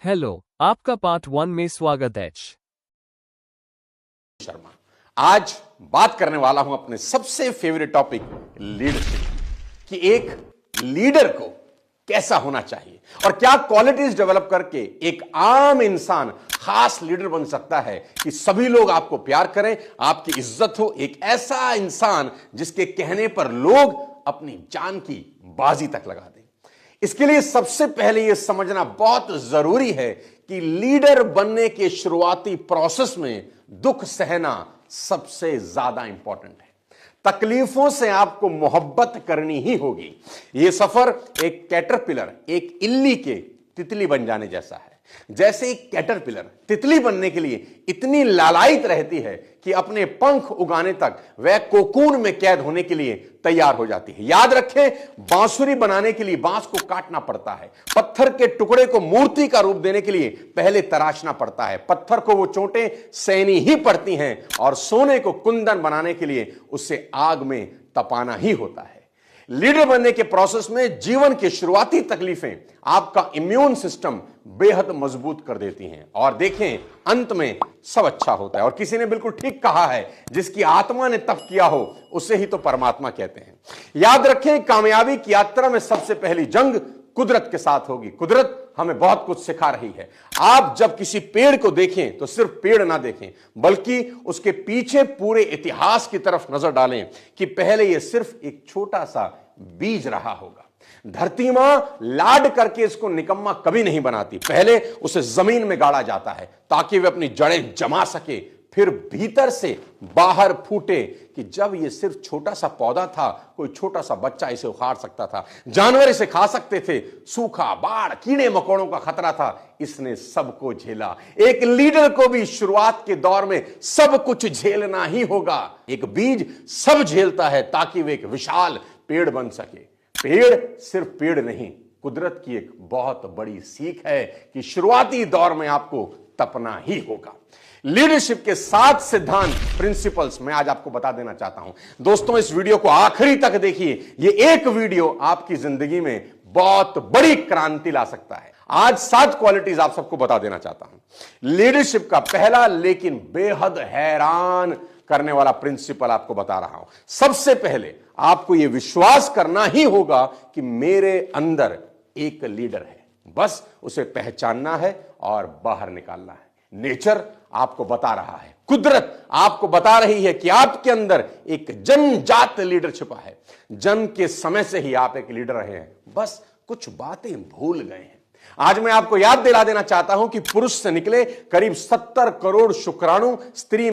Hello, आपका part 1 में स्वागत है। शर्मा आज बात करने वाला हूं अपने सबसे फेवरेट टॉपिक लीडरशिप कि एक लीडर को कैसा होना चाहिए और क्या क्वालिटीज डेवलप करके एक आम इंसान खास लीडर बन सकता है कि सभी लोग आपको प्यार करें, आपकी इज्जत हो। एक ऐसा इंसान जिसके कहने पर लोग अपनी जान की बाजी तक लगा दें। इसके लिए सबसे पहले यह समझना बहुत जरूरी है कि लीडर बनने के शुरुआती प्रोसेस में दुख सहना सबसे ज्यादा इंपॉर्टेंट है। तकलीफों से आपको मोहब्बत करनी ही होगी। यह सफर एक कैटरपिलर, एक इल्ली के तितली बन जाने जैसा है। जैसे एक कैटरपिलर तितली बनने के लिए इतनी लालायित रहती है कि अपने पंख उगाने तक वह कोकून में कैद होने के लिए तैयार हो जाती है। याद रखें, बांसुरी बनाने के लिए बांस को काटना पड़ता है, पत्थर के टुकड़े को मूर्ति का रूप देने के लिए पहले तराशना पड़ता है, पत्थर को वो चोटें सहनी ही पड़ती हैं और सोने को कुंदन बनाने के लिए उसे आग में तपाना ही होता है। लीडर बनने के प्रोसेस में जीवन की शुरुआती तकलीफें आपका इम्यून सिस्टम बेहद मजबूत कर देती हैं और देखें अंत में सब अच्छा होता है। और किसी ने बिल्कुल ठीक कहा है, जिसकी आत्मा ने तप किया हो उसे ही तो परमात्मा कहते हैं। याद रखें, कामयाबी की यात्रा में सबसे पहली जंग कुदरत के साथ होगी। कुदरत हमें बहुत कुछ सिखा रही है। आप जब किसी पेड़ को देखें तो सिर्फ पेड़ ना देखें, बल्कि उसके पीछे पूरे इतिहास की तरफ नजर डालें कि पहले यह सिर्फ एक छोटा सा बीज रहा होगा। धरती मां लाड करके इसको निकम्मा कभी नहीं बनाती। पहले उसे जमीन में गाड़ा जाता है ताकि वह अपनी जड़ें जमा सके, फिर भीतर से बाहर फूटे कि जब यह सिर्फ छोटा सा पौधा था, कोई छोटा सा बच्चा इसे उखाड़ सकता था, जानवर इसे खा सकते थे, सूखा, बाढ़, कीड़े मकोड़ों का खतरा था, इसने सबको झेला। एक लीडर को भी शुरुआत के दौर में सब कुछ झेलना ही होगा। एक बीज सब झेलता है ताकि वह एक विशाल पेड़ बन सके। पेड़ सिर्फ पेड़ नहीं, कुदरत की एक बहुत बड़ी सीख है कि शुरुआती दौर में आपको तपना ही होगा। लीडरशिप के 7 सिद्धांत, प्रिंसिपल्स मैं आज आपको बता देना चाहता हूं। दोस्तों, इस वीडियो को आखिरी तक देखिए। यह एक वीडियो आपकी जिंदगी में बहुत बड़ी क्रांति ला सकता है। आज 7 क्वालिटीज आप सबको बता देना चाहता हूं। लीडरशिप का पहला लेकिन बेहद हैरान करने वाला प्रिंसिपल आपको बता रहा हूं। सबसे पहले आपको यह विश्वास करना ही होगा कि मेरे अंदर एक लीडर है, बस उसे पहचानना है और बाहर निकालना है। नेचर आपको बता रहा है, कुदरत आपको बता रही है कि आपके अंदर एक जन्मजात लीडर छिपा है। जन्म के समय से ही आप एक लीडर रहे हैं, बस कुछ बातें भूल गए हैं। आज मैं आपको याद दिला देना चाहता हूं कि पुरुष से निकले करीब 70 करोड़ शुक्राणु स्त्री